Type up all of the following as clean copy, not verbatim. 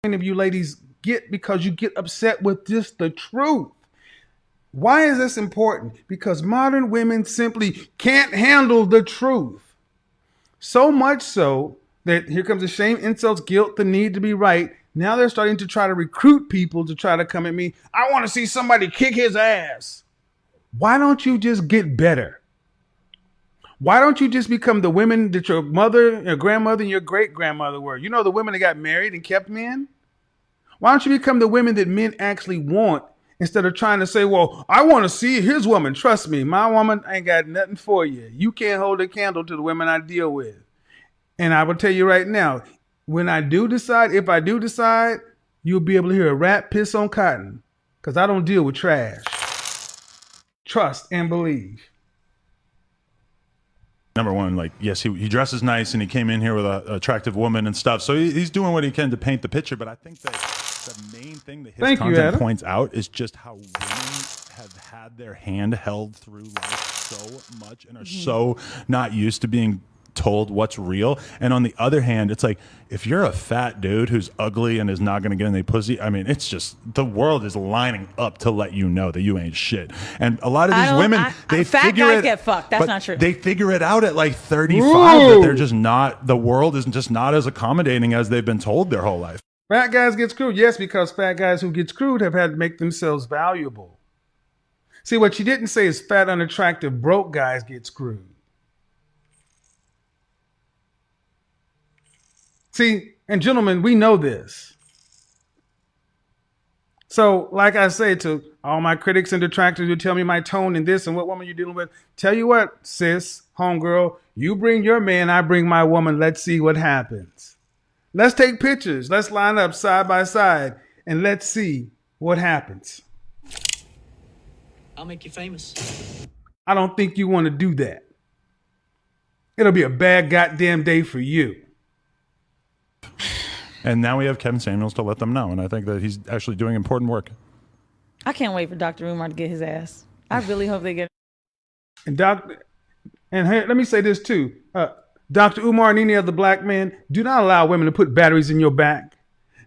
of you ladies get because you get upset with just the truth. Why is this important? Because modern women simply can't handle the truth. So much so that here comes the shame, insults, guilt, the need to be right. Now they're starting to try to recruit people to try to come at me. I want to see somebody kick his ass. Why don't you just get better? Why don't you just become the women that your mother, your grandmother, and your great grandmother were? You know, the women that got married and kept men? Why don't you become the women that men actually want instead of trying to say, well, I want to see his woman. Trust me, my woman ain't got nothing for you. You can't hold a candle to the women I deal with. And I will tell you right now, when I do decide, if I do decide, you'll be able to hear a rat piss on cotton because I don't deal with trash. Trust and believe. Number one, like, yes, he dresses nice and he came in here with an attractive woman and stuff. So he's doing what he can to paint the picture. But I think that the main thing that his content points out is just how women have had their hand held through life so much and are so not used to being told what's real. And on the other hand, it's like, if you're a fat dude who's ugly and is not going to get any pussy, I mean, it's just, the world is lining up to let you know that you ain't shit. And a lot of these women, they fat guys get fucked. That's not true. They figure it out at like 35 that they're just not, the world is just not as accommodating as they've been told their whole life. Fat guys get screwed. Yes, because fat guys who get screwed have had to make themselves valuable. See, what she didn't say is fat, unattractive, broke guys get screwed. See, and gentlemen, we know this. So, like I say to all my critics and detractors who tell me my tone and this and what woman you're dealing with, tell you what, sis, homegirl, you bring your man, I bring my woman. Let's see what happens. Let's take pictures. Let's line up side by side and let's see what happens. I'll make you famous. I don't think you want to do that. It'll be a bad goddamn day for you. And now we have Kevin Samuels to let them know. And I think that he's actually doing important work. I can't wait for Dr. Umar to get his ass. I really hope they get it. And hey, let me say this too. Dr. Umar and any other black man, do not allow women to put batteries in your back.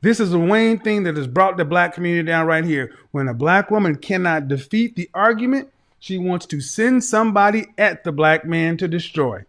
This is the main thing that has brought the black community down right here. When a black woman cannot defeat the argument, she wants to send somebody at the black man to destroy.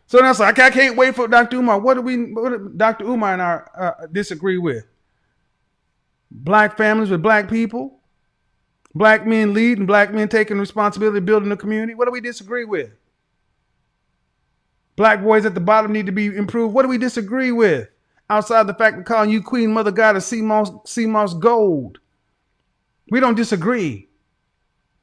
So that's like, I can't wait for Dr. Umar. What do Dr. Umar and I disagree with? Black families with black people? Black men lead and black men taking responsibility building the community? What do we disagree with? Black boys at the bottom need to be improved. What do we disagree with? Outside the fact of calling you Queen Mother Goddess sea moss gold. We don't disagree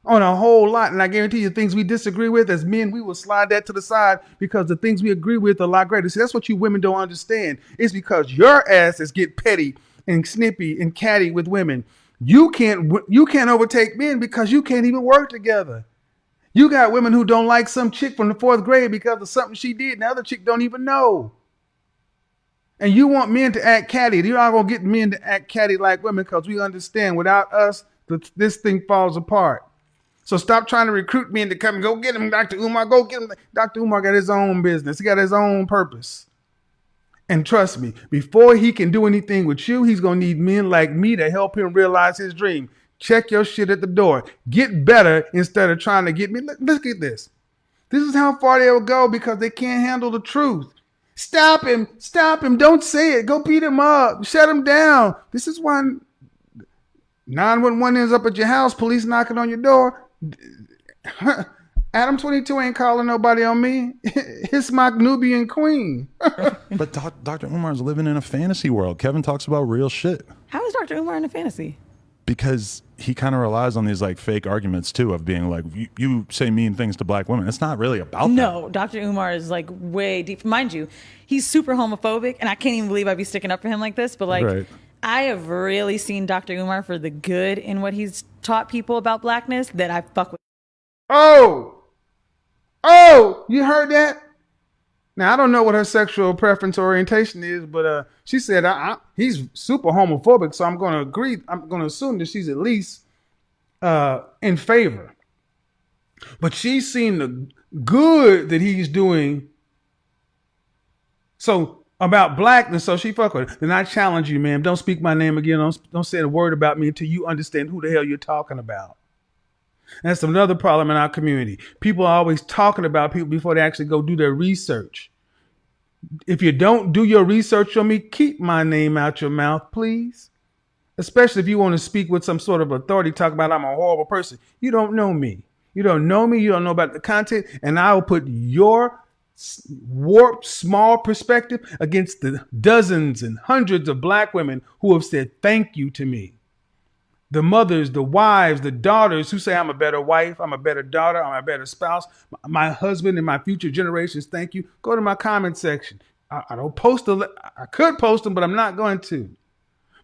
on a whole lot. And I guarantee you things we disagree with as men, we will slide that to the side because the things we agree with are a lot greater. See, that's what you women don't understand. It's because your asses get petty and snippy and catty with women. You can't overtake men because you can't even work together. You got women who don't like some chick from the 4th grade because of something she did and the other chick don't even know. And you want men to act catty. You're not going to get men to act catty like women because we understand without us, this thing falls apart. So stop trying to recruit men to come and go get him, Dr. Umar. Go get him. Dr. Umar got his own business. He got his own purpose. And trust me, before he can do anything with you, he's going to need men like me to help him realize his dream. Check your shit at the door. Get better instead of trying to get me. Look at this. This is how far they'll go because they can't handle the truth. Stop him. Stop him. Don't say it. Go beat him up. Shut him down. This is why 911 ends up at your house, police knocking on your door. Adam 22 ain't calling nobody on me. It's my Nubian queen. But Dr. Umar's living in a fantasy world. Kevin talks about real shit. How is Dr. Umar in a fantasy? Because he kind of relies on these like fake arguments too of being like, you say mean things to black women. It's not really about No, Dr. Umar is like way deep. Mind you, he's super homophobic and I can't even believe I'd be sticking up for him like this. But like, right. I have really seen Dr. Umar for the good in what he's taught people about blackness that I fuck with. Oh, you heard that? Now, I don't know what her sexual preference orientation is, but she said he's super homophobic, so I'm going to agree. I'm going to assume that she's at least in favor. But she's seen the good that he's doing. So about blackness, so she fuck with it. Then I challenge you, ma'am. Don't speak my name again. Don't say a word about me until you understand who the hell you're talking about. And that's another problem in our community. People are always talking about people before they actually go do their research. If you don't do your research on me, keep my name out your mouth, please. Especially if you want to speak with some sort of authority, talk about I'm a horrible person. You don't know me. You don't know me. You don't know about the content. And I will put your warped, small perspective against the dozens and hundreds of black women who have said thank you to me. The mothers, the wives, the daughters who say I'm a better wife, I'm a better daughter, I'm a better spouse, my husband and my future generations, thank you. Go to my comment section. I don't post them. I could post them, but I'm not going to.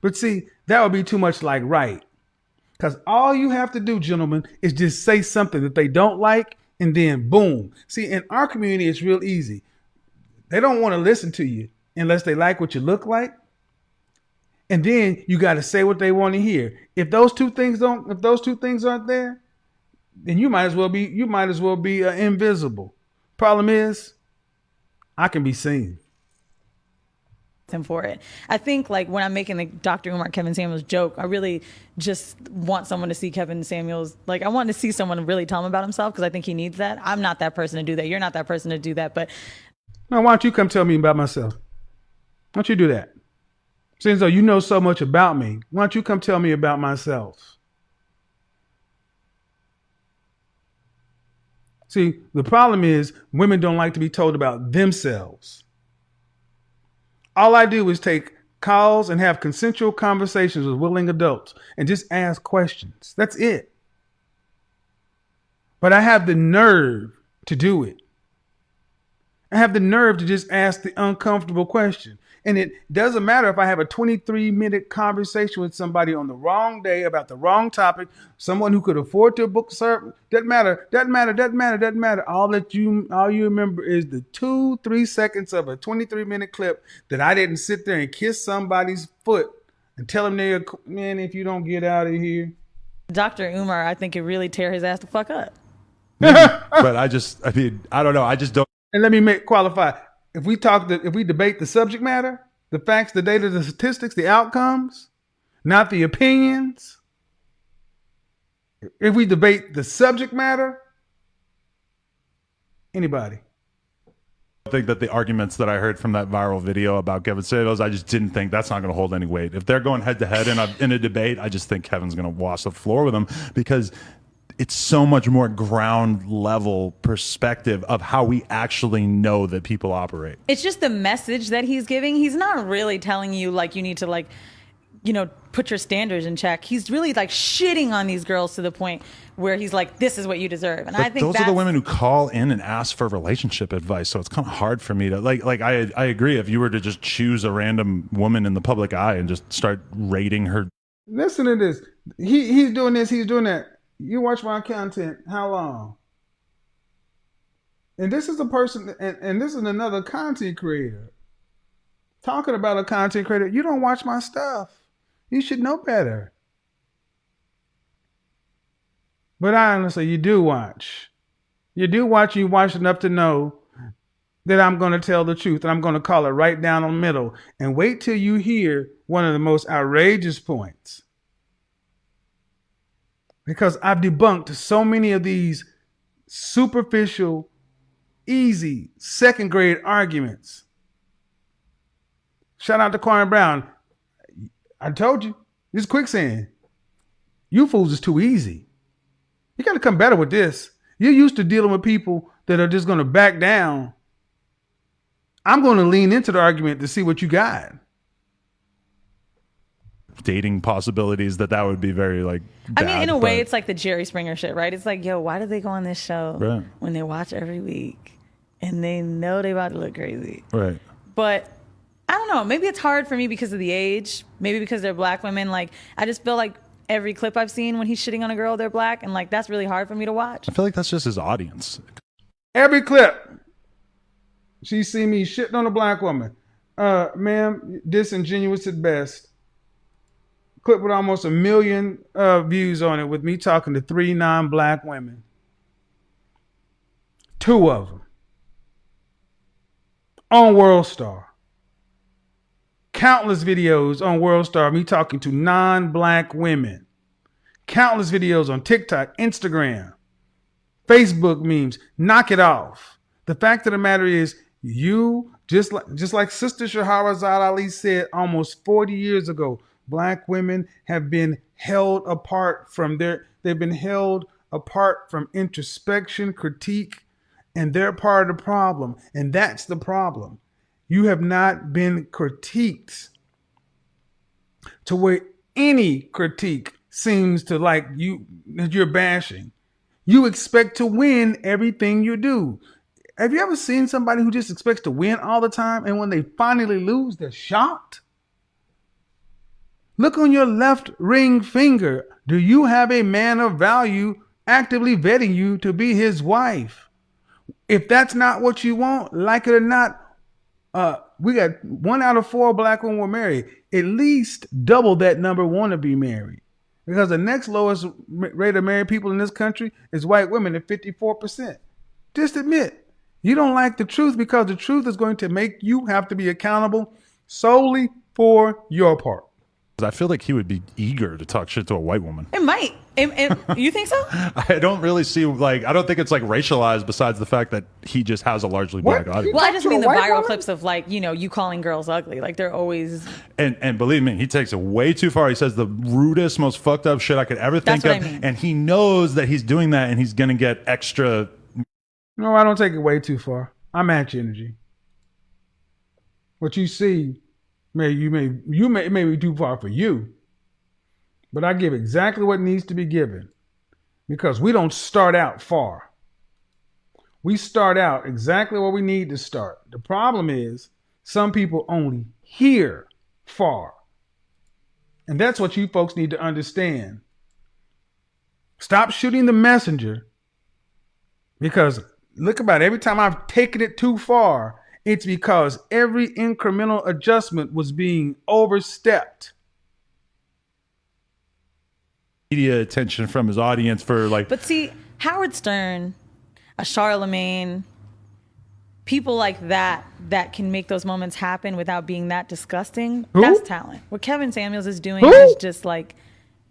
But see, that would be too much like right. Because all you have to do, gentlemen, is just say something that they don't like, and then boom. See, in our community, it's real easy. They don't want to listen to you unless they like what you look like. And then you got to say what they want to hear. If those two things aren't there, then you might as well be invisible. Problem is, I can be seen. Him for it. I think like when I'm making the Dr. Umar Kevin Samuels joke, I really just want someone to see Kevin Samuels. Like I want to see someone really tell him about himself because I think he needs that. I'm not that person to do that. You're not that person to do that. But now, why don't you come tell me about myself? Why don't you do that? Seems though you know so much about me. Why don't you come tell me about myself? See, the problem is women don't like to be told about themselves. All I do is take calls and have consensual conversations with willing adults and just ask questions. That's it. But I have the nerve to do it. I have the nerve to just ask the uncomfortable question. And it doesn't matter if I have a 23-minute conversation with somebody on the wrong day about the wrong topic, someone who could afford to book service. Doesn't matter. All you remember is the 2-3 seconds of a 23-minute clip that I didn't sit there and kiss somebody's foot and tell them man, if you don't get out of here. Dr. Umar, I think it really tear his ass the fuck up. But I don't know. I just don't. And let me qualify. If we debate the subject matter, the facts, the data, the statistics, the outcomes, not the opinions. If we debate the subject matter, anybody. I think that the arguments that I heard from that viral video about Kevin Samuels, I just didn't think that's not going to hold any weight. If they're going head to head in a debate, I just think Kevin's going to wash the floor with him because it's so much more ground level perspective of how we actually know that people operate. It's just the message that he's giving. He's not really telling you like you need to like, you know, put your standards in check. He's really like shitting on these girls to the point where he's like, this is what you deserve. And but I think those are the women who call in and ask for relationship advice. So it's kind of hard for me to I agree. If you were to just choose a random woman in the public eye and just start rating her. Listen to this. He's doing this. He's doing that. You watch my content, how long? And this is a person, and this is another content creator. Talking about a content creator, you don't watch my stuff. You should know better. But honestly, you do watch. You do watch, you watch enough to know that I'm going to tell the truth, and I'm going to call it right down the middle. And wait till you hear one of the most outrageous points. Because I've debunked so many of these superficial, easy, second grade arguments. Shout out to Quine Brown. I told you, this is quicksand. You fools is too easy. You got to come better with this. You're used to dealing with people that are just going to back down. I'm going to lean into the argument to see what you got. Dating possibilities that would be very like bad, I mean, in a way it's like the Jerry Springer shit, right? It's like, yo, why do they go on this show when they watch every week and they know they about to look crazy, right? But I don't know, maybe it's hard for me because of the age, maybe because they're black women. Like I just feel like every clip I've seen when he's shitting on a girl, they're black, and like that's really hard for me to watch. I feel like that's just his audience. Every clip she see me shitting on a black woman, ma'am, disingenuous at best. Clip with almost 1 million views on it with me talking to 3 non-black women. 2 of them on World Star. Countless videos on World Star, me talking to non-black women. Countless videos on TikTok, Instagram, Facebook memes. Knock it off. The fact of the matter is, you, just like Sister Shahrazad Ali said almost 40 years ago, black women have been held apart from they've been held apart from introspection, critique, and they're part of the problem. And that's the problem. You have not been critiqued to where any critique seems to like you, that you're bashing. You expect to win everything you do. Have you ever seen somebody who just expects to win all the time, and when they finally lose, they're shocked? Look on your left ring finger. Do you have a man of value actively vetting you to be his wife? If that's not what you want, like it or not, we got 1 out of 4 black women were married. At least double that number want to be married. Because the next lowest rate of married people in this country is white women at 54%. Just admit, you don't like the truth, because the truth is going to make you have to be accountable solely for your part. I feel like he would be eager to talk shit to a white woman. It might. You think so? I don't really see, like, I don't think it's like racialized, besides the fact that he just has a largely black audience. Well, I just mean the viral clips of, like, you calling girls ugly. Like, they're always. And believe me, he takes it way too far. He says the rudest, most fucked up shit I could ever think of. I mean. And he knows that he's doing that, and he's going to get extra. No, I don't take it way too far. I match energy. What you see, it may be too far for you, but I give exactly what needs to be given, because we don't start out far. We start out exactly where we need to start. The problem is some people only hear far. And that's what you folks need to understand. Stop shooting the messenger, because look about it, every time I've taken it too far, it's because every incremental adjustment was being overstepped. Media attention from his audience for like. But see, Howard Stern, a Charlemagne, people like that can make those moments happen without being that disgusting. Who? That's talent. What Kevin Samuels is doing is just like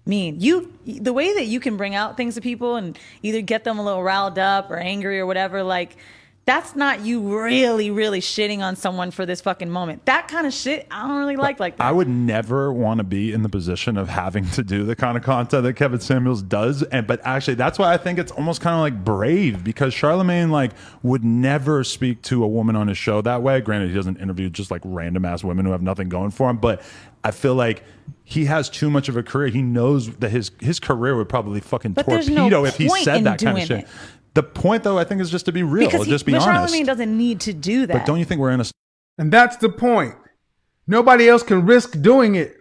mean. The way that you can bring out things to people and either get them a little riled up or angry or whatever, like, that's not you really, really shitting on someone for this fucking moment. That kind of shit, I don't really like that. I would never want to be in the position of having to do the kind of content that Kevin Samuels does. But actually, that's why I think it's almost kind of like brave, because Charlemagne would never speak to a woman on his show that way. Granted, he doesn't interview just like random ass women who have nothing going for him, but I feel like he has too much of a career. He knows that his career would probably fucking torpedo if he said that kind of shit. The point, though, I think, is just to be real, just be honest. Charlemagne doesn't need to do that. But don't you think we're in a... And that's the point. Nobody else can risk doing it.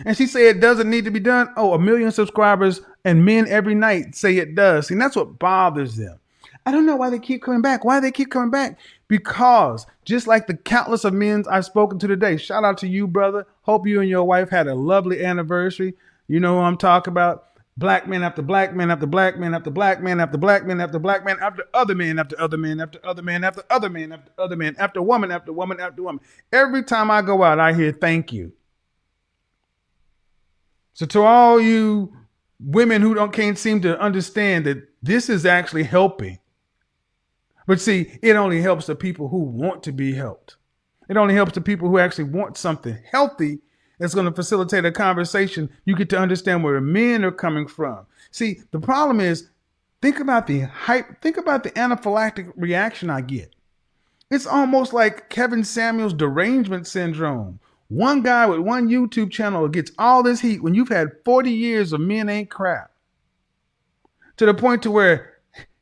And she said it doesn't need to be done. Oh, 1 million subscribers and men every night say it does. And that's what bothers them. I don't know why they keep coming back. Why they keep coming back? Because just like the countless of men I've spoken to today, shout out to you, brother. Hope you and your wife had a lovely anniversary. You know who I'm talking about. Black man after black man after black man after black man after black man after black man after other man after other man after other man after other man after other man after woman after woman after woman. Every time I go out, I hear thank you. So to all you women who can't seem to understand that this is actually helping. But see, it only helps the people who want to be helped. It only helps the people who actually want something healthy that's going to facilitate a conversation. You get to understand where the men are coming from. See, the problem is, think about the hype. Think about the anaphylactic reaction I get. It's almost like Kevin Samuels' derangement syndrome. One guy with one YouTube channel gets all this heat when you've had 40 years of men ain't crap. To the point to where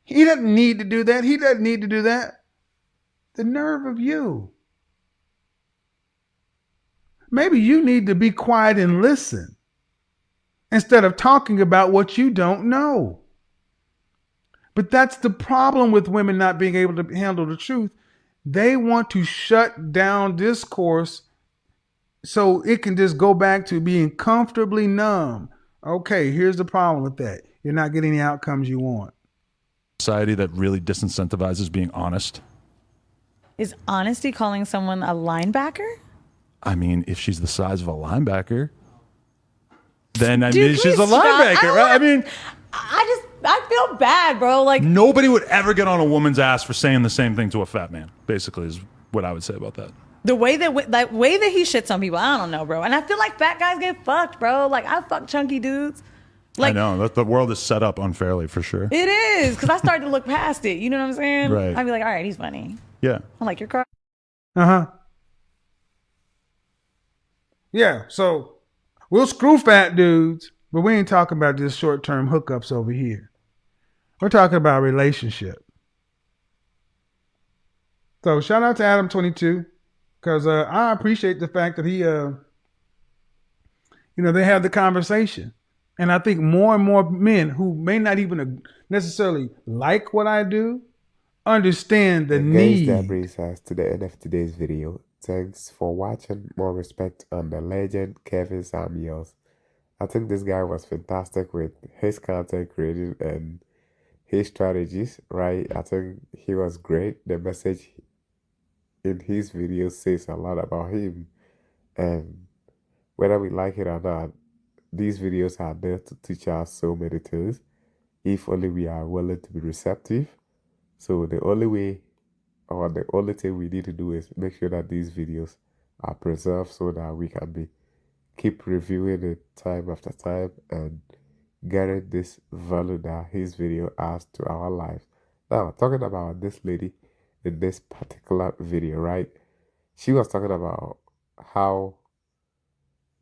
he doesn't need to do that. He doesn't need to do that. The nerve of you. Maybe you need to be quiet and listen instead of talking about what you don't know. But that's the problem with women not being able to handle the truth. They want to shut down discourse so it can just go back to being comfortably numb. Okay, here's the problem with that. You're not getting the outcomes you want. Society that really disincentivizes being honest. Is honesty calling someone a linebacker? I mean, if she's the size of a linebacker, then I Dude, mean can she's we a stop? linebacker, right? I mean, I feel bad, bro. Like, nobody would ever get on a woman's ass for saying the same thing to a fat man. Basically, is what I would say about that. the way that he shits on people, I don't know, bro. And I feel like fat guys get fucked, bro. Like, I fuck chunky dudes. Like, I know that the world is set up unfairly for sure. It is, because I started to look past it. You know what I'm saying? Right. I'd be like, all right, he's funny. Yeah. I'm like, you're correct. Yeah, so we'll screw fat dudes, but we ain't talking about just short-term hookups over here. We're talking about relationship. So shout out to Adam22, because I appreciate the fact that he, they have the conversation. And I think more and more men who may not even necessarily like what I do understand the need. Guys, that brings us to the end of today's video. Thanks for watching. More respect on the legend Kevin Samuels. I think this guy was fantastic with his content creating and his strategies, right? I think he was great. The message in his videos says a lot about him. And whether we like it or not, these videos are there to teach us so many things, if only we are willing to be receptive. So the only way, or the only thing we need to do is make sure that these videos are preserved so that we can keep reviewing it time after time and getting this value that his video adds to our lives. Now, talking about this lady in this particular video, right? She was talking about how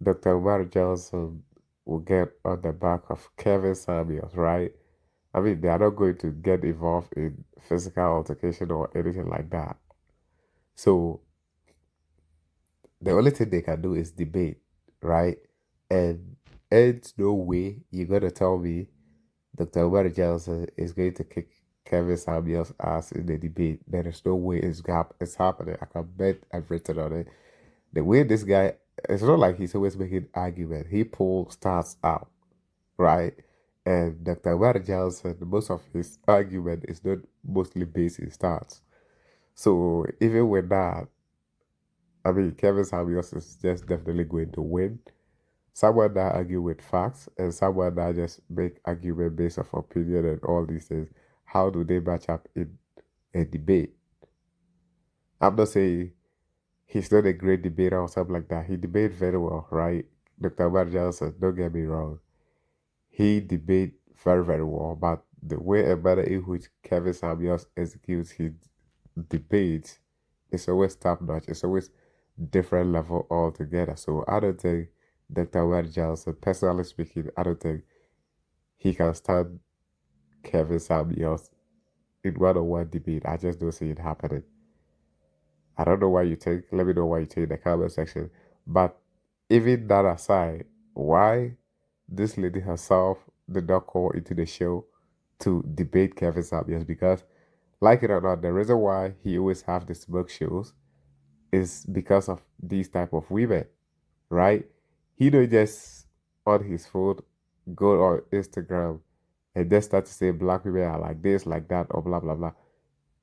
Dr. Umar Johnson will get on the back of Kevin Samuels, right? I mean, they are not going to get involved in physical altercation or anything like that. So the only thing they can do is debate, right? And ain't no way you're going to tell me Dr. Umar Johnson is going to kick Kevin Samuels' ass in the debate. There is no way it's happening. I can bet I've written on it. The way this guy, it's not like he's always making argument. He pulls stats out, right? And Dr. Umar Johnson, most of his argument is not mostly based in stats. So even with that, I mean, Kevin Samuels is just definitely going to win. Someone that argue with facts and someone that just make argument based off opinion and all these things, how do they match up in a debate? I'm not saying he's not a great debater or something like that. He debates very well, right? Dr. Umar Johnson, don't get me wrong. He debates very, very well, but the way and manner in which Kevin Samuels executes his debates is always top notch. It's always different level altogether. So I don't think Dr. Umar Johnson, personally speaking, I don't think he can stand Kevin Samuels in one-on-one debate. I just don't see it happening. I don't know what you think. Let me know what you think in the comment section. But even that aside, why this lady herself did not call into the show to debate Kevin Samuels? Because, like it or not, the reason why he always have the smoke shows is because of these type of women, right? He don't just on his phone go on Instagram and just start to say black women are like this, like that, or blah blah blah.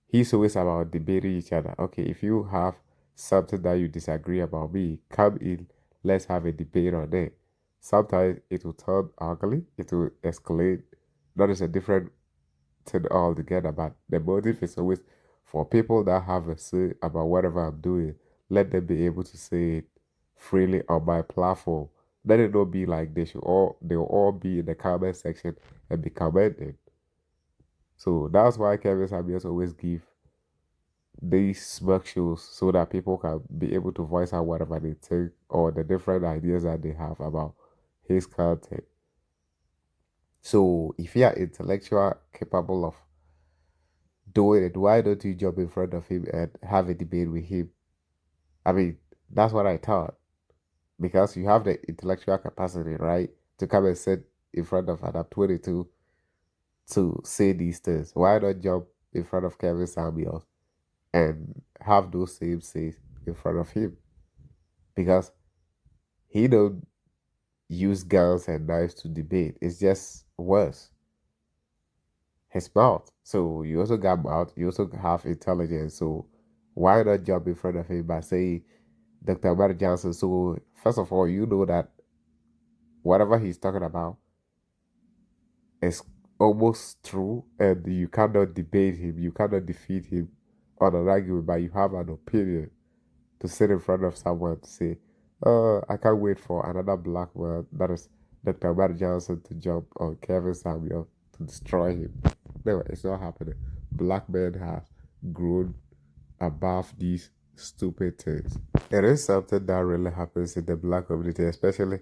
He's always about debating each other. Okay, if you have something that you disagree about me, come in, let's have a debate on it. Sometimes it will turn ugly, it will escalate. That is a different thing altogether, but the motive is always for people that have a say about whatever I'm doing. Let them be able to say it freely on my platform. Let it not be like they'll all be in the comment section and be commenting. So that's why Kevin Samuels always give these smirk shows so that people can be able to voice out whatever they think or the different ideas that they have about his content. So if you are intellectual capable of doing it, why don't you jump in front of him and have a debate with him? I mean, that's what I thought. Because you have the intellectual capacity, right, to come and sit in front of Adam 22 to say these things. Why not jump in front of Kevin Samuels and have those same says in front of him? Because he don't use guns and knives to debate. It's just worse. His mouth. So you also got mouth, you also have intelligence. So why not jump in front of him by saying Dr. Amber Johnson. So first of all, you know that whatever he's talking about is almost true, and you cannot debate him, you cannot defeat him on an argument, but you have an opinion to sit in front of someone to say, I can't wait for another black man, that is Dr. Amber Johnson, to jump on Kevin Samuel to destroy him. No, it's not happening. Black men have grown above these stupid things. It is something that really happens in the black community, especially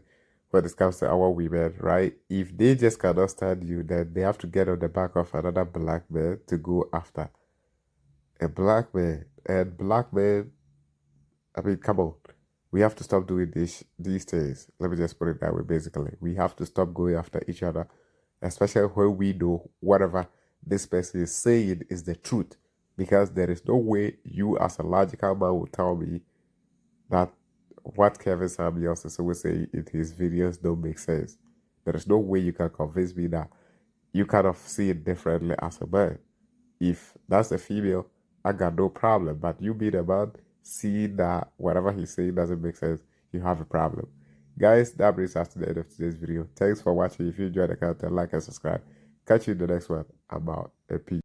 when it comes to our women, right? If they just cannot stand you, then they have to get on the back of another black man to go after a black man. And black men, I mean, come on. We have to stop doing these things. Let me just put it that way, basically. We have to stop going after each other, especially when we know whatever this person is saying is the truth. Because there is no way you as a logical man will tell me that what Kevin Samuels is always saying in his videos don't make sense. There is no way you can convince me that you kind of see it differently as a man. If that's a female, I got no problem. But you being a man, seeing that whatever he's saying doesn't make sense, you have a problem. Guys, that brings us to the end of today's video. Thanks for watching. If you enjoyed the content, like and subscribe. Catch you in the next one. I'm out. And peace.